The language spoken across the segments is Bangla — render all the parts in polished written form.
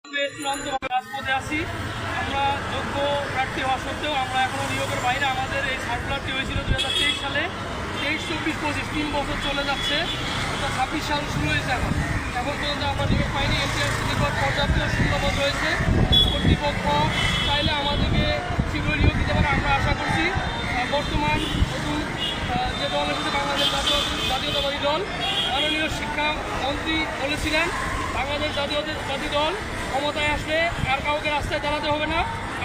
রাজপথে আছি। আমরা যোগ্য প্রার্থী হওয়া সত্ত্বেও আমরা এখনও নিয়োগের বাইরে। আমাদের এই সার্কুলারটি হয়েছিল 2023 সালে। 23, 24, 25 3 বছর চলে যাচ্ছে, অর্থাৎ 26 সাল শুরু হয়েছে। এখন পর্যন্ত আমরা নিয়োগ পাইনি। এনটিআরসি নিকট পর্যাপ্ত শূন্যপদ রয়েছে। কর্তৃপক্ষ চাইলে আমাদেরকে শীঘ্র নিয়োগ দিতে পারে আমরা আশা করছি। বর্তমান নতুন যে দল এসেছে বাংলাদেশ জাতীয়তাবাদী দল, মাননীয় শিক্ষামন্ত্রী বলেছিলেন বাংলাদেশ জাতীয়তাবাদী দল ক্ষমতায় আসলে আর কাউকে রাস্তায় দাঁড়াতে হবে না।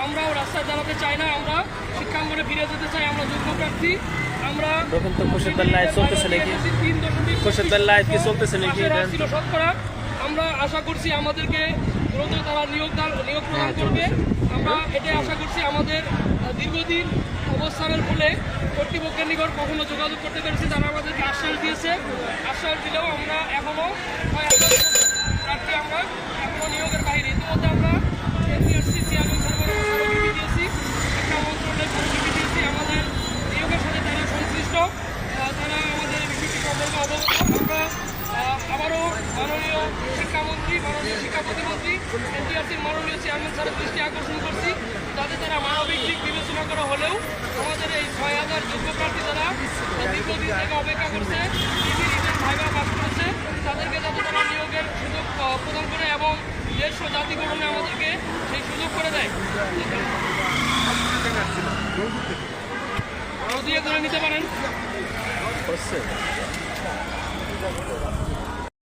আমরাও রাস্তায় দাঁড়াতে চাই না, আমরা শিক্ষাঙ্গনে ফিরে যেতে চাই। আমরা যোগ্য প্রার্থী। আমরা শতকরা আমরা আশা করছি আমাদেরকে দ্রুত তারা নিয়োগ প্রদান করবে। আমরা এটাই আশা করছি। আমাদের দীর্ঘদিন অবস্থানের ফলে কর্তৃপক্ষের নিকট কখনো যোগাযোগ করতে পেরেছি, তারা আমাদেরকে আশ্বাস দিয়েছে। আশ্বাস দিলেও আমরা এখনও প্রার্থী, আমরা এখনও নিয়োগের বাইরে। ইতিমধ্যে আমরা এনটিআরসি চেয়ারম্যান স্মারকলিপি দিয়েছি, শিক্ষা মন্ত্রণালয়ে স্মারকলিপি দিয়েছি। আমাদের নিয়োগের সাথে তারা সংশ্লিষ্ট, তারা আমাদের বিষয়টি সম্পর্কে অবগত। আমরা আবারও মাননীয় শিক্ষামন্ত্রী, মাননীয় শিক্ষা প্রতিমন্ত্রী, এনটিআরসির মাননীয় চেয়ারম্যান স্যারের দৃষ্টি আকর্ষণ করছি, যাতে তারা মানবিক দিক বিবেচনা করা হলেও আমাদের এই 6000 যোগ্য প্রার্থী যারা দীর্ঘদিন থেকে অপেক্ষা করছে, রিটেন ভাইবা পাস করেছে, তাদেরকে যাতে তারা নিয়োগের সুযোগ প্রদান করে এবং দেশ ও জাতি গঠনে আমাদেরকে সেই সুযোগ করে দেয়। দিয়ে করে নিতে পারেন।